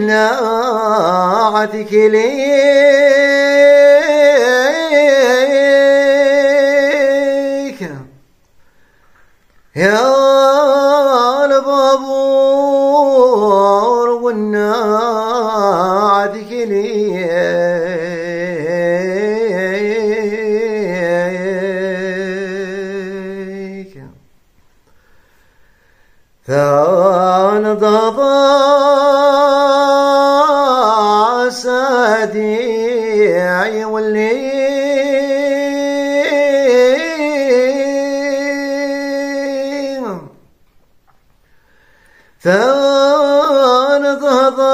ولا عدك ليك يا البابور ولا عدك ليك ثان ضبا سادي واللي ثان ضبا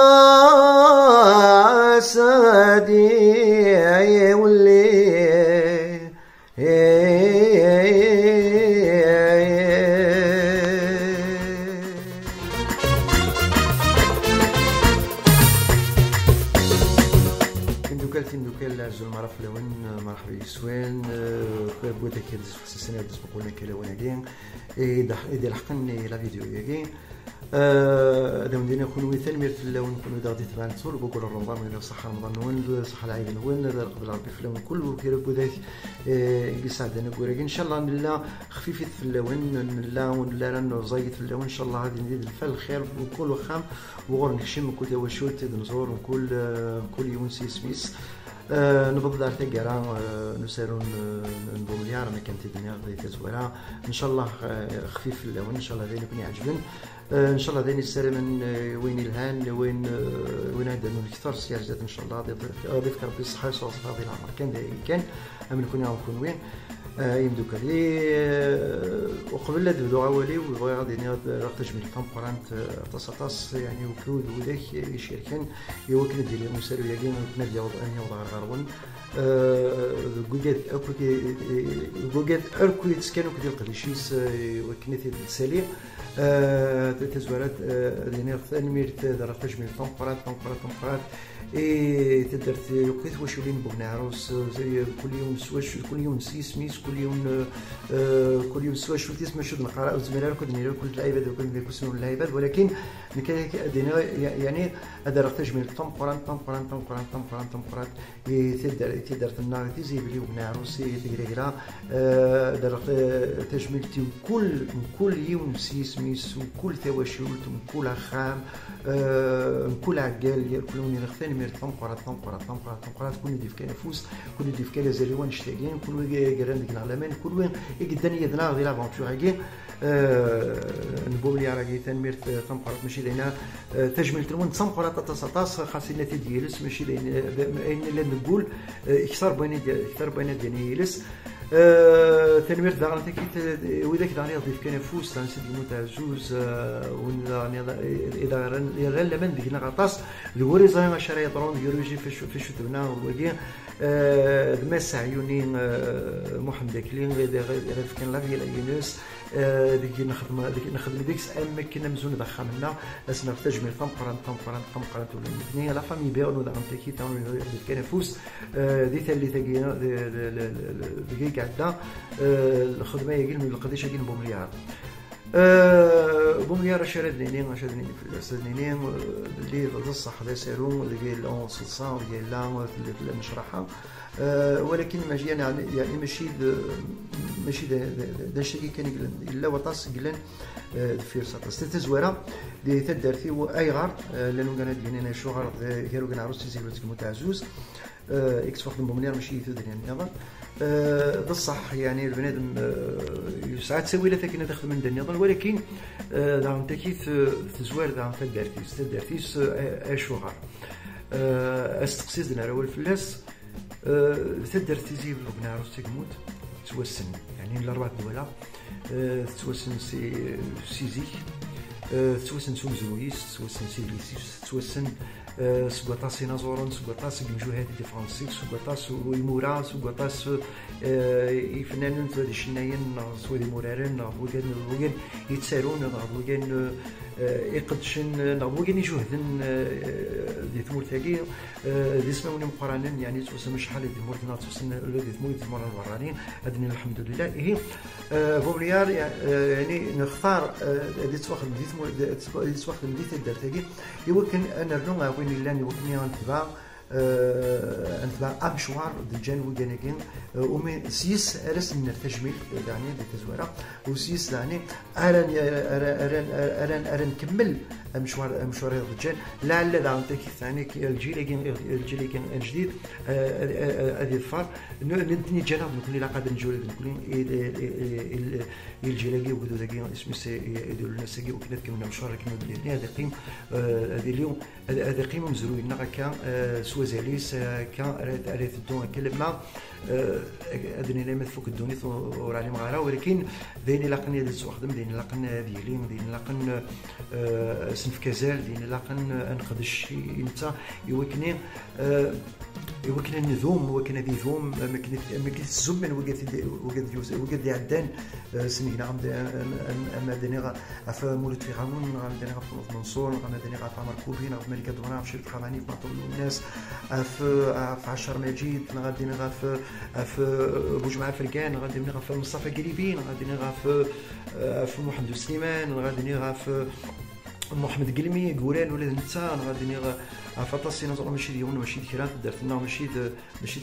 سادي واللي كندوكال عزو المعرف لون مرحبا يسوان بودا كيدز في السنه دز بقولنا كلاونا كين يدير حقن لا فيديو كين داون دينا نكونوا مثال ميرت اللون نكونوا داغدي تبان تصور بقول رمضان من صحه رمضان وين صحه العائله وين قبل ربي في اللون كله كيرا بودات يساعدنا نقول ان شاء الله بالله خفيفه في اللون اللون لا راه زايد في اللون ان شاء الله غادي ندير الفال الخير وكل وخام وغور نكشم كل واش نزور وكل يوم سميس نبض دار تقرا نسيرون نبومليار ما كانت الدنيا غادي تزورها ان شاء الله خفيف اللون ان شاء الله ذا يكون يعجبن ان شاء الله ذا نسال من وين الهان وين هذا الكثر سياجات ان شاء الله غادي يفكر بالصحه والصحه ديال العمر كان من كنا نكون وين يمدوك لي وقبل لا تبدو عوالي وبغي غادي تجميل طامبورانت تصاطاس يعني وكود وداك يشاركن يوكل ديال المسار ياكين كنا ديال اني وضع غرون جوجات اركو يتسكنوا كديال قليشيس وكنت تسالي تزورات دينير ثاني ميرت دار تجميل طامبورانت تقدر يوقيت واش ولين بغنا عروس كل يوم سواش كل يوم سميس كل يوم سواش تيس ماشي نقرا وزميلار كل العباد وكل كسنوا العباد ولكن دينا يعني هذا تجميل طامبورانت تقدر النار تيزي بلي بغنا عروس تقرا دار تجميل كل يوم سميس وكل تواشلت وكل خام كل عقال كل من يختار مير طامبورات كل ديف كنفوس كل ديف كلا زلوان شتاقين كل قران ديك العلمان كل وين يقدر يدنا ديال لافونتور كاين نبوم لي راكي تنمير طامبورات ماشي لينا تجمل تلون طامبورات تصاطاس خاصنا تديالس ماشي لينا نقول اكثر بين ديالس تنمير داغ تاكيت وذاك داني ضيف كنفوس تاع سيدي المتعزوز اذا لمن ديكنا غطاس الوري زعما شرايط رون يروجي في شتبنا وكي دمس عيوني محمد كلين غير كان لا ديال يونس ديك نخدم ديك ام كنا مزون دخلنا اسنا تجميل طامبورانت ولا الاثنين لا فامي بيرنو دا انتيكي تاع الكنفوس دي اللي تاكينا دقيقه عدا الخدمه يقول من القضيه شاكين بومليار بومليار شردني في السنين اللي بصح هذا سيرون ديال اون صلصه ديال لا نشرحها ولكن ماشي يعني ماشي دا الشيء كان الا وطاس قلن في ساطاس تزوره دي تدرتي اي غار لانه كان دينا شغل كانوا كنعرفوا تيزيلوت المتعزوز اكس فخدم بومليار ماشي تدري النظر بصح يعني البنادم ساعات تسوي لها كنا تخدم من النظام ولكن دعم تكيت تزوار دعم تدرتيس اشوغار استقسيز دنا اول فلاس تقدر تزيد بنا عروس تموت توسن يعني الاربع دوله توسن سيزيك توسن سومزويس توسن سيليسيس توسن سكوطاس نازورون سكوطاس جمجوهات دي فرنسيك سكوطاس ويمورا سكوطاس يفنانون هذه الشنايين سوادي مورارين وكان يتسارون وكان يقدشن وكان يجهدن دي ثمورتاكي دي اسمهم مقارنين يعني توسم شحال دي مورتنا توسن دي ثمورت المره الورانين هذني الحمد لله هي بومليار يعني نختار دي تواخد دي تواخد دي تدرتاكي يمكن انا نرنو وين الا يمكن نتبع نتبع مشوار دجان وكانكين ومن سيس رسم التجميل يعني للتزويره وسيس يعني اران نكمل مشوار الدجان لعل دعمتك ثاني الجيل الجديد هذه الفار ندني جناب نقول لا قادر نجول نقول الجيل وكذا اسمه يديروا لنا ساقي وكذا كملنا مشوار كما بلي هذا قيم هذه اليوم هذا قيمه مزروين كان سوازاليس كان راه الدون كلمه ادني لا فوق الدوني وراني مغاره ولكن ديني لاقني هذا السوخدم ديني لاقن ديالي ديني لاقن سنف كازال ديني لاقن انقدش انت يوكني النذوم وكنا ذي ذوم ما كنت الزمن وقد عدان سنين عم اما دنيغا عف مولد في غامون عم دنيغا في منصور عم دنيغا في عمر كوبين عف ملكه دوران في شركه خماني في مطول الناس عف عشر مجيد غادي دنيغا في بوجمع فرقان غادي دنيغا في مصطفى قريبين غادي دنيغا في محمد سليمان غادي دنيغا في محمد قلمي قوران ولاد الانسان غادي دنيغا فطاسي نظر ماشي ديون ماشي كيران درت لنا ماشي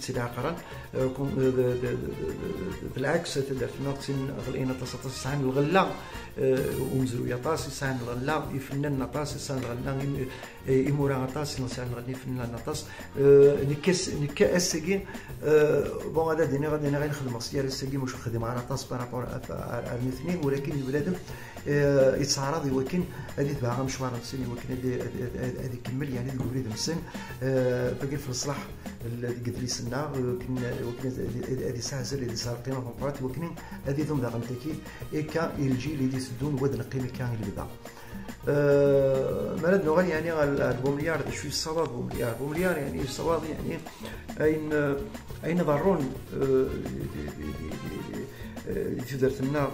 تسيل عقران بالعكس درت لنا قسين غلينا طاس ساعه الغلا ومزرو يا طاس ساعه الغلا يفنن طاس ساعه الغلا يمورا طاس ساعه الغلا يفنن طاس نكاسكي بون هذا ديني غادي نخدم سيار السكي مش نخدم على طاس بارابور الاثنين ولكن البلاد يتصارض ولكن هذه تبع مشوار السني ولكن هذه كمل يعني الوليد مسن باقي في الصلاح اللي قلت لي سنه وكنا هذه ساعه زر اللي صار قيمه مقرات ولكن هذه ثم داغ التاكيد كان الجيل اللي يسدون ودن القيمه كان اللي بدا مراد نغني يعني البومليار شوي الصواب بومليار يعني الصواب يعني اين ضرون درت لنا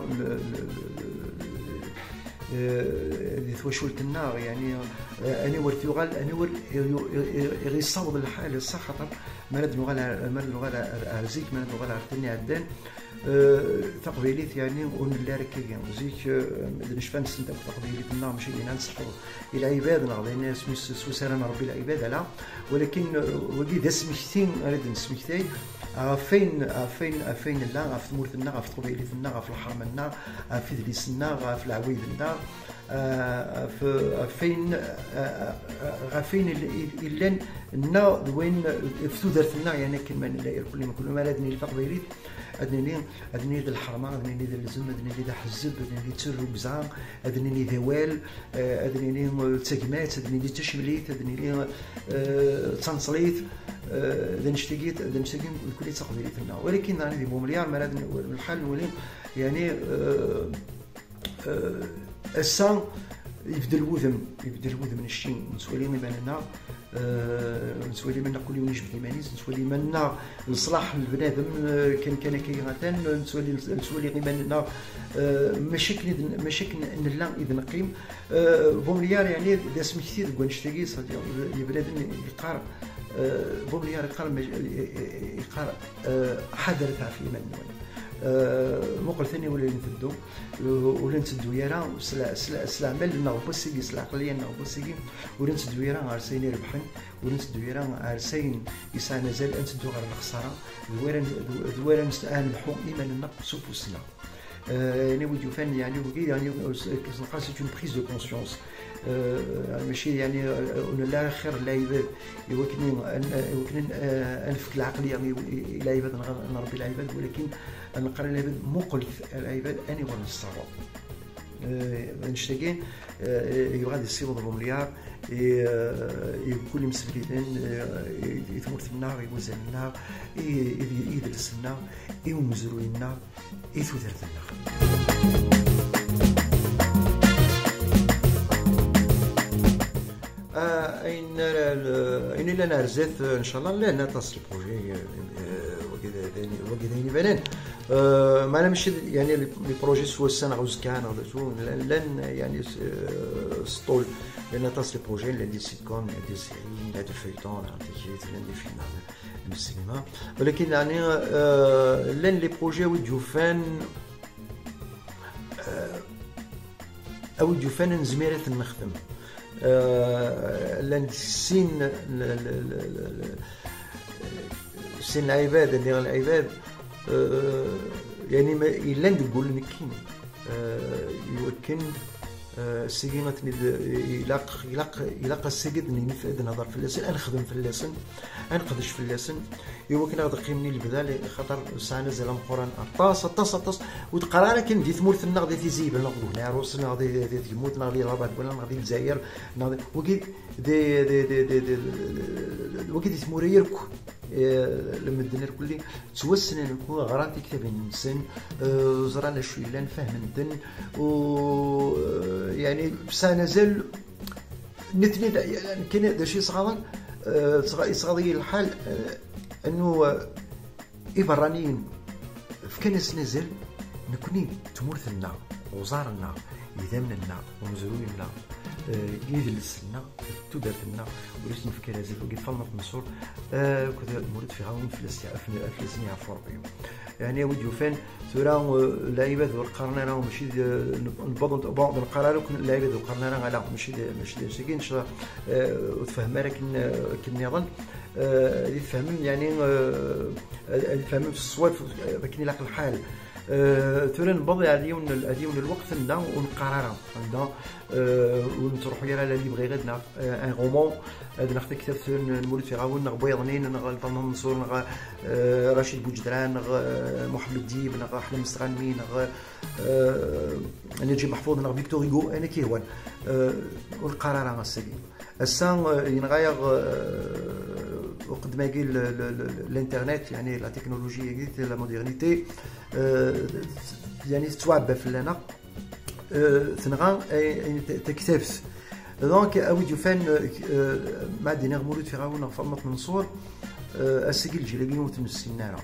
اللي توشولت النار يعني انا ورث يغال انا يصاوب الحال الصح خاطر مراد نغال ارزيك مراد نغال عرفتني عدان تقبيليت يعني ونلا ركيا وزيك نشفان سنت تقبيليت النار ماشي لينا نصحوا العباد نغضي الناس سوسرنا ربي العباد لا ولكن ولي دا سميتين اريد نسميتين فين لا في مورث النار في قبيلة النار في الحرم النار في دليس النار في العويد النار فين إلا النار وين في درت النار يعني كلمة لا كل ما لادني الفقبيليت أدني الحرمة أدني الزم أدني حزب أدني تسر وبزعم أدني ذوال أدني تسقمات أدني تشمليت أدني تنصليت دنشتيت كل تقبيليت النار ولكن أنا في بومليار مراد الحال نولي يعني السان يبدا الوذم من الشين نسولي من النار نسولي من كل يوم يجبد ايمانيز نسولي من الصلاح البنادم كان كيغاتان نسولي غير من النار مشاكل لا اذا نقيم بومليار يعني دا سميتي تقول نشتاقي صديق البنادم يقار بومليار يقار حضرتها في ايمان مقل ثاني ولا نتدو يرا سلا عمل نغبو سيكي سلا عقليا نغبو سيكي ولا نتدو يرا عرسين يربحن ولا نتدو يرا عرسين يسعى نزال نتدو غير الخسارة دوارا نستعان إيمان النقص وفوسنا يعني وديو فان يعني وكي يعني كنلقى سي اون بريز دو كونسيونس ماشي يعني لا خير العباد يمكن انفك العقليه الى عباد نربي العباد ولكن نقرا العباد مقل العباد اني ورا الصواب نشتاقين يبغى يصيبوا بومليار يكون مسفلين يثمر النار يوزن النار يدرس النار يومزرو النار يثوثر النار أين نرى اللي لنا رزات ان شاء الله لنا تصل بروجي وكذا بنان ما انا مش يعني لي بروجي سوا السنه غوز كان ولا شو لن يعني سطول لنا تصل بروجي لنا دي سيت كوم دي سيري لنا دي فيتون لنا دي فيلم من السينما ولكن يعني لن لي بروجي وديوفان او ديوفان نزميرات نخدم لان السين العباد اللي العباد يعني ما الا نقول نكين يمكن السيجينات يلاق السجد نفيد نهضر في اللسان نخدم في اللسان نقدش في اللسان يمكن غادي قيمني البدا خاطر ساعه نزل القران طاس وتقرانا كاين دي ثمورتنا غادي تيزيب ناخذ هنا عروسنا غادي تموت غادي الرباط ولا غادي الجزائر وكي دي وكي ثموريرك لما الدنيا كلي توسنا نكون غراتي كتابين نسن زرانا شويه لا نفهم الدن و يعني ساعه نزل نتني يعني كاين هذا الشيء صغير الحال انه إبرانيين في كنس نزل نكوني تمورثنا وزارنا يذمنا ومزروينا يدلسنا تدرتنا وليش نفكر هذا وقيت فما في مصر كنت مريت في عون فلسطين عفوربي يعني ودي وفين ترى اللعيبه ذو القرن راهم ماشي بعض القرار اللعيبه ذو القرن راه لا ماشي ساكن وتفهم لكن كنظن يفهم يعني يفهم في الصواب لكن يلاقي الحال ترى نبضي عليهم الوقت لنا ونقررها عندنا ونروحوا يرى اللي بغى غدنا ان رومون هذا نختار كتاب المولد في غاون بيضنين طه منصور رشيد بوجدران محمد ديب احلام السغانمي نجيب محفوظ فيكتور هيغو انا كيهوان والقرار السليم السان ينغير وقد ما قيل الانترنت يعني لا تكنولوجيا لا مودرنيتي يعني تتوعب في لنا تنغان تكتبت دونك اوديو فان مع دينار مولود في غاونا فما منصور السجل الجيلي وتمسينا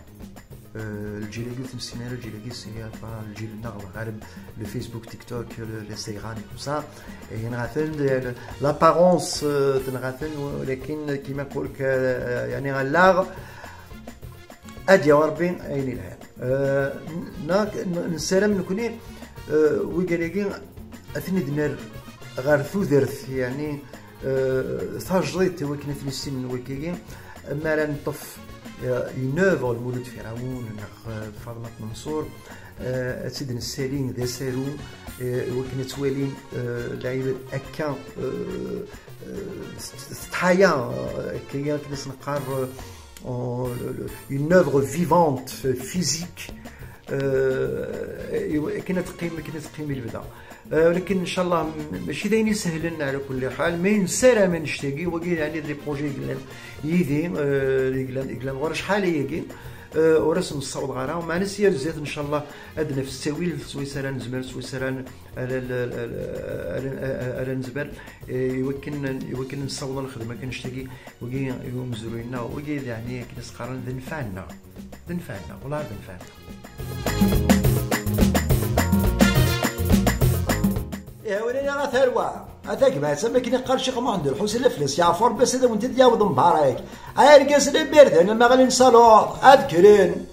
الجيل تمسينا الجيل سيا الجيل الغرب لو فيسبوك تيك توك الانستغرام وصا ينغثن لابارونس تنغثن ولكن كيما نقول لك يعني لاغ اديا وربين عيني الهان نسلم نكوني ويقالكين اثني دنر غير ثوذرث يعني تهجريت وكنا في السن وكيكين اما راه نطف ينوفر المولود فرعون فاطمه منصور سيدنا السالين ذا سالو وكنا توالين لعيبه هكا تحايا كي نقار une œuvre vivante physique كنا تقيم البدا ولكن ان شاء الله ماشي دايني سهل لنا على كل حال ما نسرى ما نشتاقي وكاين يعني لي بروجي يدي قلان غير شحال ياكي ورسم الصوت غارا ومع نسيا زيت ان شاء الله ادنا في السويل سويسرا نزمر سويسرا على نزبر يمكن نصوت الخدمه كنشتاقي وكاين يوم زروينا وكاين يعني كنسقارن ذنفعنا والله ذنفعنا يا وليدي راه ثروه هذاك ما تسمى كي نقال شي قماندر حسين الفلس يعفر بس هذا وانت تجاوب مبارك عارف كاس البرد انا ما غادي نصالو اذكرين